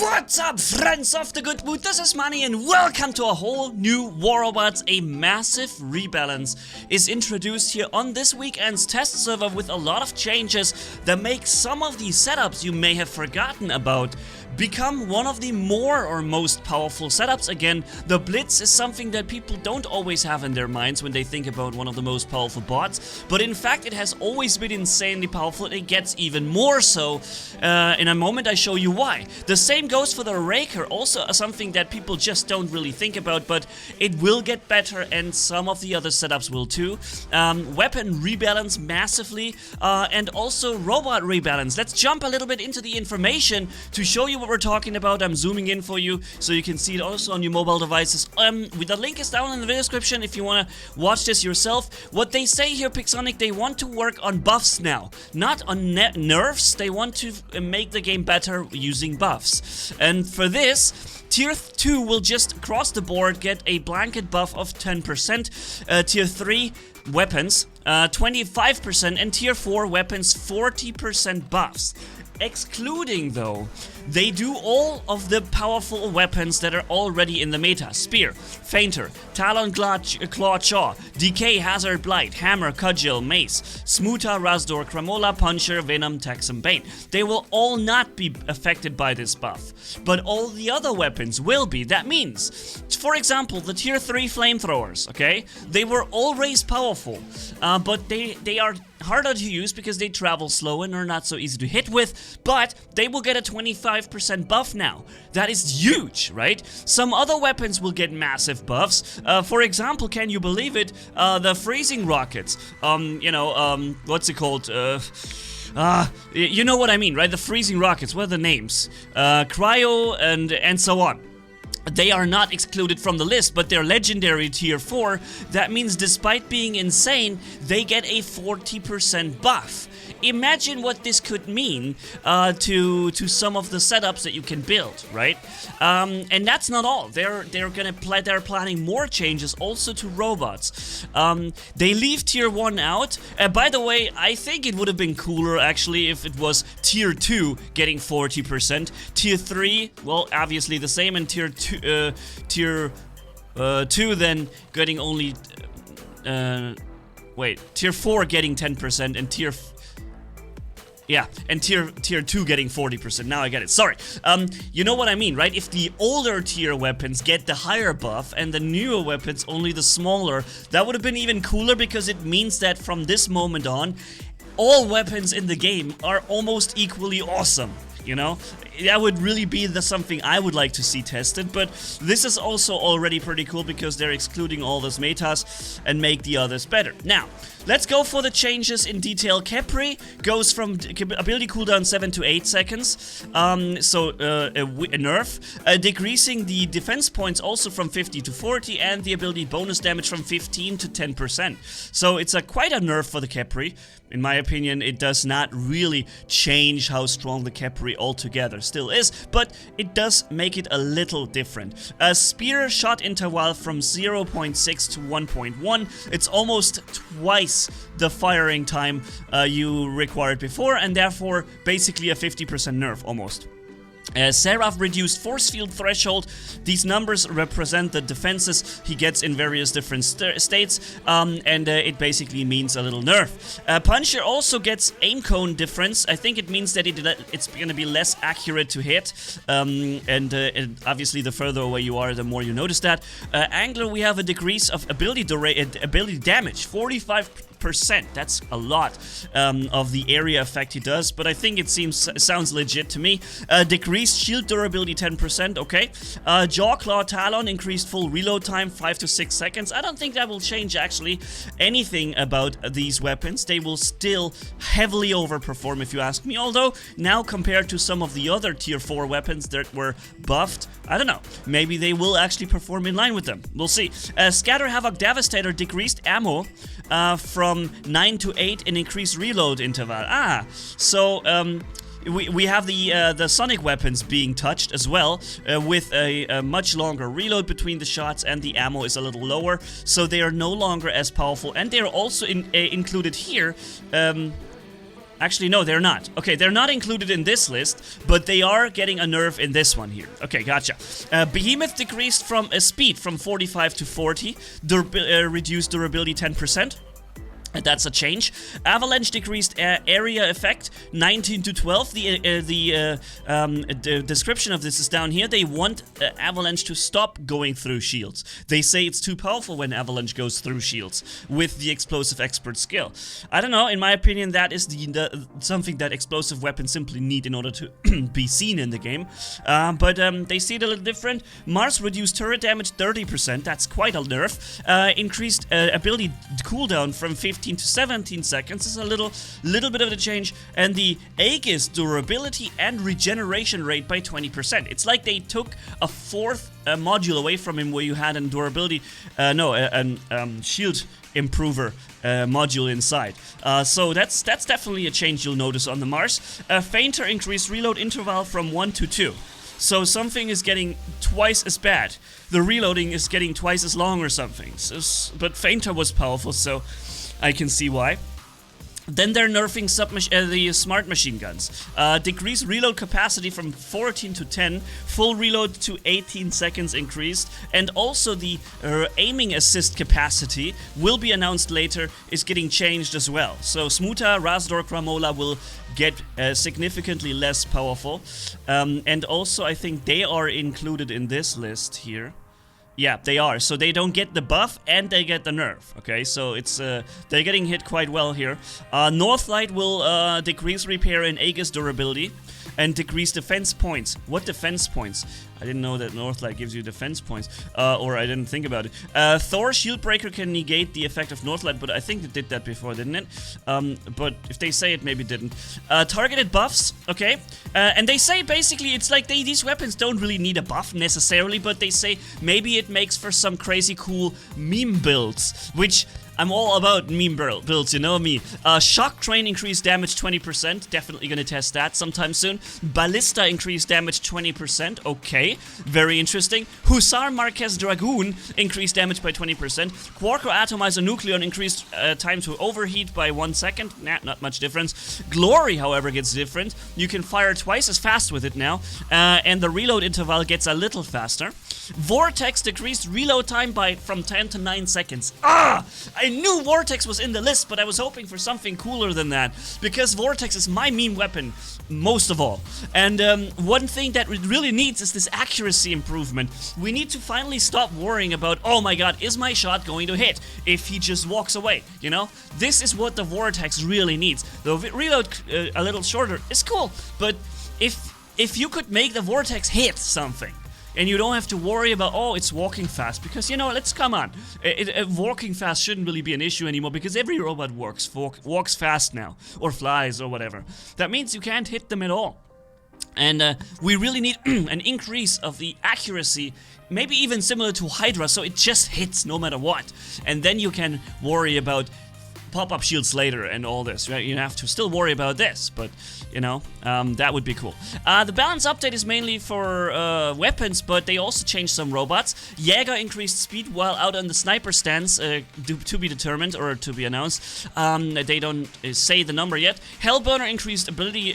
What's up, friends of the good mood? This is Manni and welcome to a whole new War Robots. A massive rebalance is introduced here on this weekend's test server with a lot of changes that make some of the setups you may have forgotten about become one of the more or most powerful setups. Again, the Blitz is something that people don't always have in their minds when they think about one of the most powerful bots, but in fact it has always been insanely powerful and it gets even more so. In a moment I show you why. The same goes for the Raker, also something that people just don't really think about, but it will get better and some of the other setups will too. Weapon rebalance massively, and also robot rebalance. Let's jump a little bit into the information to show you what we're talking about. I'm zooming in for you so you can see it also on your mobile devices. The link is down in the video description if you want to watch this yourself. What they say here, Pixonic, they want to work on buffs now, not on nerfs. They want to make the game better using buffs, and for this Tier 2 will just across the board get a blanket buff of 10%, Tier 3 weapons 25%, and Tier 4 weapons 40% buffs. Excluding, though, they do all of the powerful weapons that are already in the meta. Spear, Fainter, Talon, Claw, Chaw, Decay, Hazard, Blight, Hammer, Cudgel, Mace, Smuta, Razdor, Cramola, Puncher, Venom, Texan, Bane. They will all not be affected by this buff, but all the other weapons will be. That means, for example, the Tier 3 flamethrowers, okay? They were always powerful, but they are harder to use because they travel slow and are not so easy to hit with, but they will get a 25% buff now. That is huge, right? Some other weapons will get massive buffs. For example, can you believe it? The freezing rockets. What's it called? You know what I mean, right? The freezing rockets. What are the names? Cryo and so on. They are not excluded from the list, but they're legendary tier 4. That means despite being insane, they get a 40% buff. Imagine what this could mean to some of the setups that you can build, right? And that's not all. They're planning more changes also to robots. They leave tier 1 out. By the way, I think it would have been cooler actually if it was tier 2 getting 40%, tier 3, well, obviously the same, and tier 2 then getting only tier 4 getting 10% and tier 2 getting 40%. Now I get it. Sorry. You know what I mean, right? If the older tier weapons get the higher buff and the newer weapons only the smaller, that would have been even cooler because it means that from this moment on, all weapons in the game are almost equally awesome. You know, that would really be something I would like to see tested, but this is also already pretty cool because they're excluding all those metas and make the others better. Now, let's go for the changes in detail. Capri goes from ability cooldown 7 to 8 seconds, a nerf, decreasing the defense points also from 50 to 40, and the ability bonus damage from 15 to 10%. So it's quite a nerf for the Capri. In my opinion, it does not really change how strong the Capri altogether still is, but it does make it a little different. A spear shot interval from 0.6 to 1.1. It's almost twice the firing time you required before, and therefore basically a 50% nerf almost. Seraph reduced force field threshold. These numbers represent the defenses he gets in various different states, and it basically means a little nerf. Puncher also gets aim cone difference. I think it means that it's going to be less accurate to hit, and obviously the further away you are, the more you notice that. Angler, we have a decrease of ability damage, 45%. That's a lot of the area effect he does, but I think it sounds legit to me. Decreased shield durability 10%, okay. Jaw, Claw, Talon increased full reload time 5 to 6 seconds. I don't think that will change actually anything about these weapons. They will still heavily overperform if you ask me, although now compared to some of the other tier 4 weapons that were buffed, I don't know, maybe they will actually perform in line with them. We'll see. Scatter, Havoc, Devastator decreased ammo from 9 to 8 and increased reload interval. So we have the sonic weapons being touched as well, with a much longer reload between the shots, and the ammo is a little lower, so they are no longer as powerful, and they are also included here Actually, no, they're not. Okay, they're not included in this list, but they are getting a nerf in this one here. Okay, gotcha. Behemoth decreased from speed from 45 to 40, reduced durability 10%. That's a change. Avalanche decreased area effect 19 to 12. The description of this is down here. They want Avalanche to stop going through shields. They say it's too powerful when Avalanche goes through shields with the explosive expert skill. I don't know. In my opinion, that is something that explosive weapons simply need in order to be seen in the game. But they see it a little different. Mars reduced turret damage 30%. That's quite a nerf. Increased ability cooldown from 15 to 17 seconds is a little bit of a change, and the Aegis durability and regeneration rate by 20%. It's like they took a fourth module away from him where you had an durability, shield improver module inside. So that's definitely a change you'll notice on the Mars. Fainter increased reload interval from 1 to 2. So something is getting twice as bad. The reloading is getting twice as long or something. But Fainter was powerful, so I can see why. Then they're nerfing the smart machine guns. Decrease reload capacity from 14 to 10, full reload to 18 seconds increased, and also the aiming assist capacity will be announced later, is getting changed as well. So Smuta, Razdor, Kramola will get significantly less powerful. And also I think they are included in this list here. Yeah, they are. So they don't get the buff and they get the nerf. Okay, so it's they're getting hit quite well here. Northlight will decrease repair and Aegis durability and decrease defense points. What defense points? I didn't know that Northlight gives you defense points, or I didn't think about it. Thor Shieldbreaker can negate the effect of Northlight, but I think it did that before, didn't it? But if they say it, maybe it didn't. Targeted buffs, okay? And they say basically it's like these weapons don't really need a buff necessarily, but they say maybe it makes for some crazy cool meme builds, which I'm all about meme builds, you know me. Shock Train increased damage 20%, definitely gonna test that sometime soon. Ballista increased damage 20%, okay, very interesting. Hussar Marquez Dragoon increased damage by 20%. Quarko Atomizer Nucleon increased time to overheat by 1 second, nah, not much difference. Glory, however, gets different. You can fire twice as fast with it now, and the reload interval gets a little faster. Vortex decreased reload time from 10 to 9 seconds. I knew Vortex was in the list, but I was hoping for something cooler than that, because Vortex is my meme weapon, most of all. And one thing that it really needs is this accuracy improvement. We need to finally stop worrying about, oh my god, is my shot going to hit if he just walks away, you know? This is what the Vortex really needs. The reload a little shorter is cool, but if you could make the Vortex hit something, and you don't have to worry about, oh, it's walking fast. Because, you know, let's come on. Walking fast shouldn't really be an issue anymore because every robot walks fast now. Or flies or whatever. That means you can't hit them at all. And we really need an increase of the accuracy, maybe even similar to Hydra, so it just hits no matter what. And then you can worry about pop-up shields later and all this, right? You have to still worry about this, but, you know, that would be cool. The balance update is mainly for weapons, but they also changed some robots. Jäger increased speed while out on the sniper stance, to be determined or to be announced. They don't say the number yet. Hellburner increased ability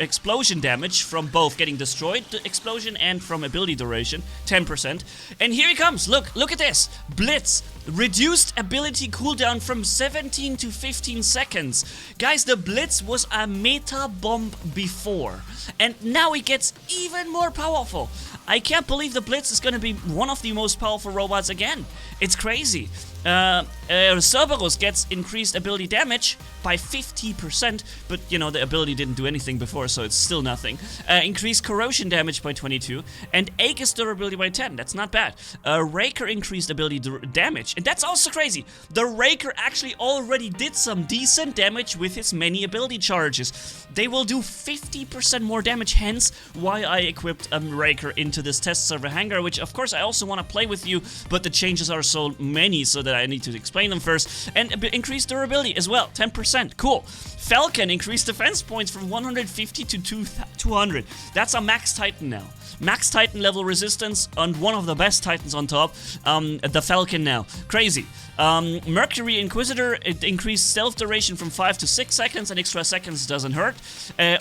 explosion damage from both getting destroyed, the explosion, and from ability duration, 10%. And here he comes, look at this, Blitz. Reduced ability cooldown from 17 to 15 seconds. Guys, the Blitz was a meta bomb before, and now it gets even more powerful. I can't believe the Blitz is gonna be one of the most powerful robots again. It's crazy. Cerberus gets increased ability damage by 50%, but you know, the ability didn't do anything before, so it's still nothing. Increased corrosion damage by 22, and Aegis durability by 10, that's not bad. Raker increased ability damage, and that's also crazy. The Raker actually already did some decent damage with his many ability charges. They will do 50% more damage, hence why I equipped a Raker into this test server hangar, which of course I also want to play with you, but the changes are so many so that that I need to explain them first. And increased durability as well, 10%. Cool. Falcon increased defense points from 150 to 200. That's a max Titan now. Max Titan level resistance and one of the best Titans on top. The Falcon now. Crazy. Mercury Inquisitor, it increased stealth duration from 5 to 6 seconds, and extra seconds doesn't hurt.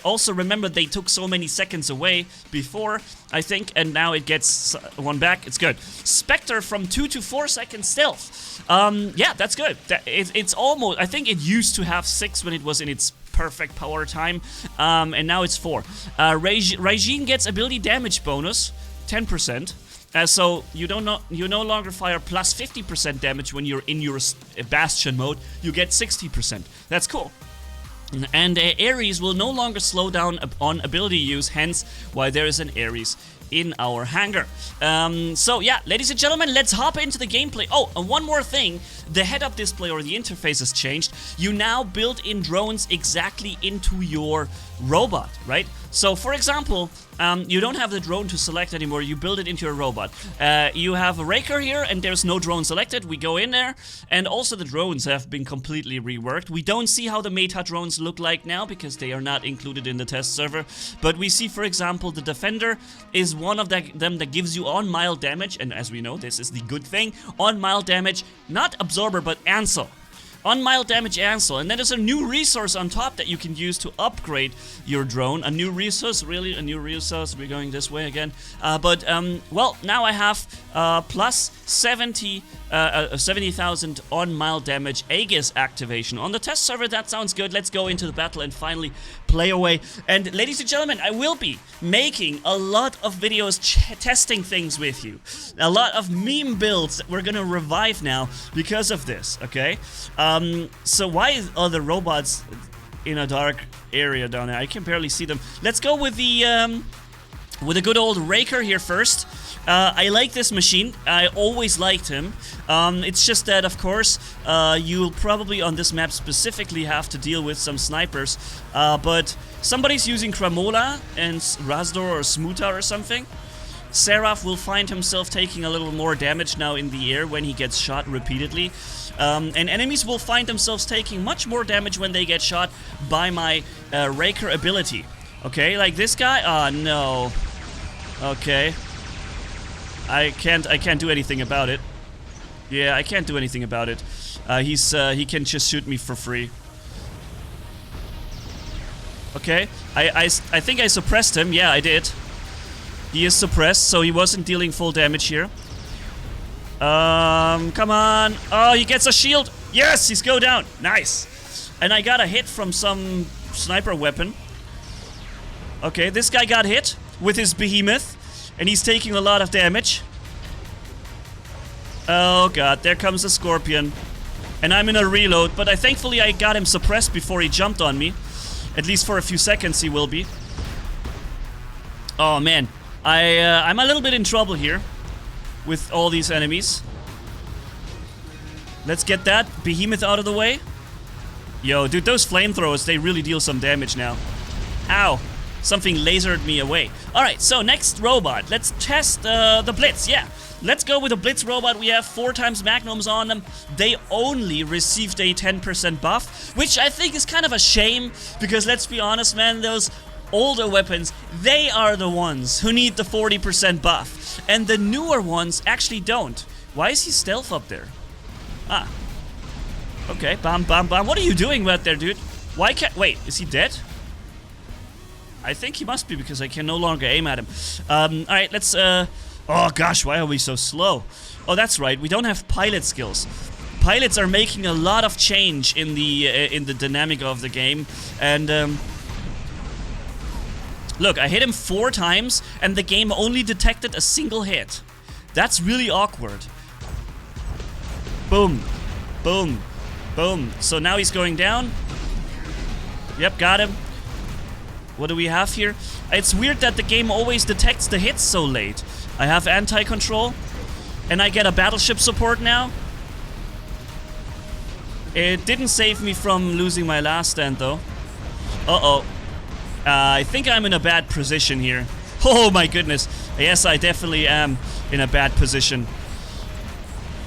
Also remember they took so many seconds away before, I think, and now it gets one back. It's good. Spectre from 2 to 4 seconds stealth. Yeah, that's good. It's almost, I think it used to have 6 when it was in its perfect power time, and now it's 4. Regine gets ability damage bonus, 10%. So you no longer fire plus 50% damage when you're in your Bastion mode. You get 60%. That's cool. And Ares will no longer slow down on ability use, hence why there is an Ares in our hangar. So yeah, ladies and gentlemen, let's hop into the gameplay. Oh, and one more thing, the head-up display or the interface has changed. You now build in drones exactly into your robot, right? So for example, you don't have the drone to select anymore, you build it into your robot. You have a Raker here and there's no drone selected, we go in there, and also the drones have been completely reworked. We don't see how the meta drones look like now because they are not included in the test server, but we see, for example, the Defender is one of them that gives you on mild damage, and as we know, this is the good thing, on mild damage, not Absorber, but Ansel. On mild damage Ansel, and then there's a new resource on top that you can use to upgrade your drone. A new resource, really? A new resource? We're going this way again. Well, now I have plus 70,000 on mild damage Aegis activation. On the test server, that sounds good. Let's go into the battle and finally play away. And ladies and gentlemen, I will be making a lot of videos testing things with you. A lot of meme builds that we're gonna revive now because of this, okay? So why are the robots in a dark area down there? I can barely see them. Let's go with the good old Raker here first. I like this machine. I always liked him. It's just that, of course, you'll probably on this map specifically have to deal with some snipers. But somebody's using Kramola and Razdor or Smuta or something. Seraph will find himself taking a little more damage now in the air when he gets shot repeatedly. And enemies will find themselves taking much more damage when they get shot by my Raker ability. Okay, like this guy? Ah, no. Okay. I can't do anything about it. Yeah, I can't do anything about it. He can just shoot me for free. Okay, I think I suppressed him. Yeah, I did. He is suppressed, so he wasn't dealing full damage here. Come on. Oh, he gets a shield. Yes, he's go down. Nice. And I got a hit from some sniper weapon. Okay, this guy got hit with his behemoth, and he's taking a lot of damage. Oh god, there comes the Scorpion. And I'm in a reload, but thankfully I got him suppressed before he jumped on me. At least for a few seconds he will be. Oh man, I'm a little bit in trouble here with all these enemies. Let's get that behemoth out of the way. Yo, dude, those flamethrowers, they really deal some damage now. Ow. Something lasered me away. Alright, so next robot. Let's test the Blitz, yeah. Let's go with the Blitz robot. We have 4 times Magnums on them. They only received a 10% buff, which I think is kind of a shame, because let's be honest, man, those older weapons, they are the ones who need the 40% buff. And the newer ones actually don't. Why is he stealth up there? Ah. Okay, bam, bam, bam. What are you doing right there, dude? Why can't... Wait, is he dead? I think he must be, because I can no longer aim at him. Alright, let's, oh gosh, why are we so slow? Oh, that's right, we don't have pilot skills. Pilots are making a lot of change in the dynamic of the game. And, look, I hit him 4 times, and the game only detected a single hit. That's really awkward. Boom. Boom. Boom. So now he's going down. Yep, got him. What do we have here? It's weird that the game always detects the hits so late. I have anti-control, and I get a battleship support now. It didn't save me from losing my last stand, though. Uh-oh. I think I'm in a bad position here. Oh my goodness. Yes, I definitely am in a bad position.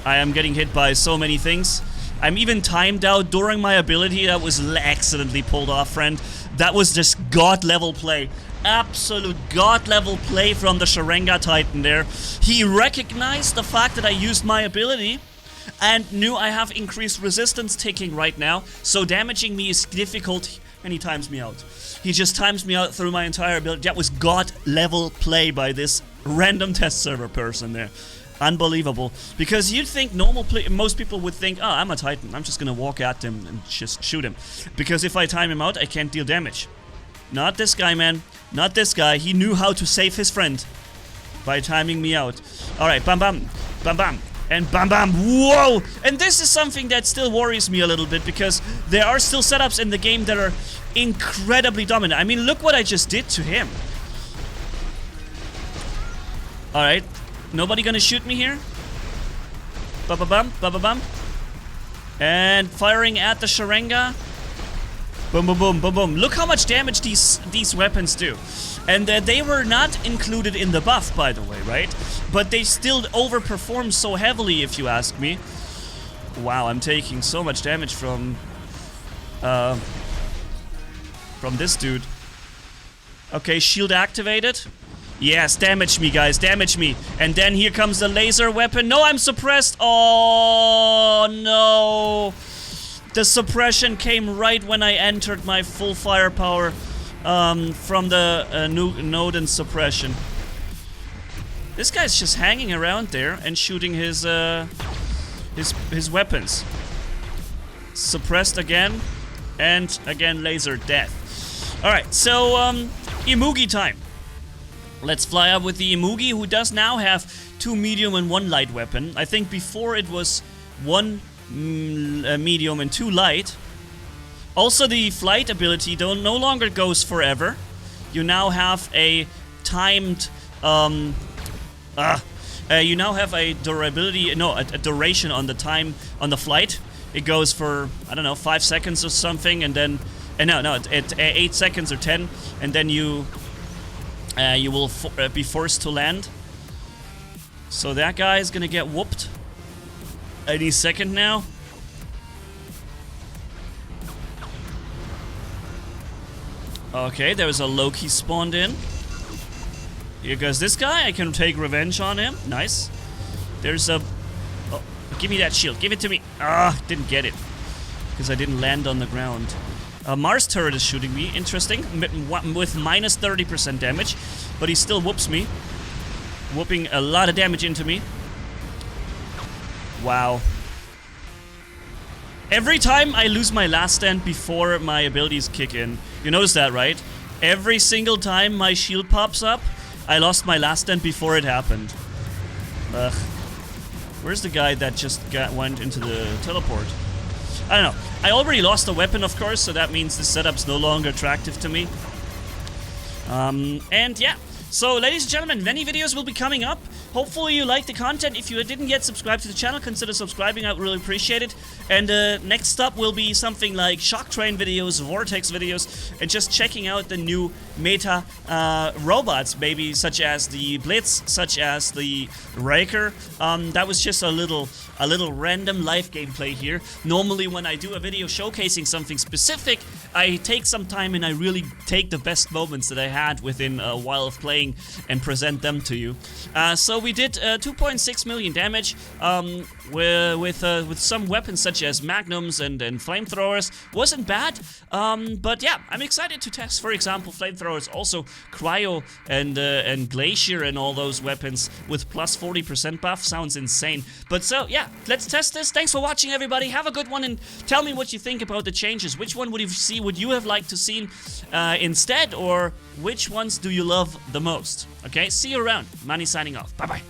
I am getting hit by so many things. I'm even timed out during my ability. That was excellently pulled off, friend. That was just god-level play. Absolute god-level play from the Sharenga Titan there. He recognized the fact that I used my ability and knew I have increased resistance ticking right now, so damaging me is difficult, and he times me out. He just times me out through my entire ability. That was god-level play by this random test server person there. Unbelievable. Because you'd think most people would think, oh, I'm a Titan, I'm just gonna walk at him and just shoot him. Because if I time him out, I can't deal damage. Not this guy, man. Not this guy. He knew how to save his friend by timing me out. Alright, bam bam, bam bam, and bam bam. Whoa! And this is something that still worries me a little bit, because there are still setups in the game that are incredibly dominant. I mean, look what I just did to him. Alright. Nobody gonna shoot me here? Ba-ba-bum, ba-ba-bum. And firing at the Sharenga. Boom, boom, boom, boom, boom. Look how much damage these weapons do. And they were not included in the buff, by the way, right? But they still overperform so heavily, if you ask me. Wow, I'm taking so much damage from this dude. Okay, shield activated. Yes, damage me, guys, damage me. And then here comes the laser weapon. No, I'm suppressed. Oh, no. The suppression came right when I entered my full firepower from the node and suppression. This guy's just hanging around there and shooting his weapons. Suppressed again, and again laser death. Alright, so Imugi time. Let's fly up with the Imugi, who does now have 2 medium and 1 light weapon. I think before it was 1 medium and 2 light. Also, the flight ability no longer goes forever. You now have a timed you now have a durability, no, a duration on the time on the flight. It goes for, I don't know, 5 seconds or something, and then no, 8 seconds or 10, and then you will be forced to land. So that guy is gonna get whooped any second now. Okay, there was a Loki spawned in. Here goes this guy. I can take revenge on him. Nice. There's a... Oh, give me that shield. Give it to me. Ah, didn't get it. Because I didn't land on the ground. Mars turret is shooting me. Interesting. With minus 30% damage. But he still whoops me. Whooping a lot of damage into me. Wow. Every time I lose my last stand before my abilities kick in. You notice that, right? Every single time my shield pops up, I lost my last stand before it happened. Ugh. Where's the guy that just went into the teleport? I don't know. I already lost a weapon, of course, so that means the setup's no longer attractive to me. And yeah. So, ladies and gentlemen, many videos will be coming up. Hopefully you like the content. If you didn't yet subscribe to the channel, consider subscribing. I would really appreciate it. And next up will be something like Shock Train videos, Vortex videos, and just checking out the new meta robots, maybe such as the Blitz, such as the Raker. That was just a little random live gameplay here. Normally when I do a video showcasing something specific, I take some time and I really take the best moments that I had within a while of playing and present them to you. So we did 2.6 million damage with some weapons such as magnums and flamethrowers. Wasn't bad, but yeah, I'm excited to test, for example, flamethrowers, also cryo and glacier and all those weapons with plus 40% buff. Sounds insane. But so yeah, let's test this. Thanks for watching, everybody. Have a good one, and tell me what you think about the changes. Which one would you have liked to see instead, or which ones do you love the most? Okay, see you around. Manni signing off. Bye bye.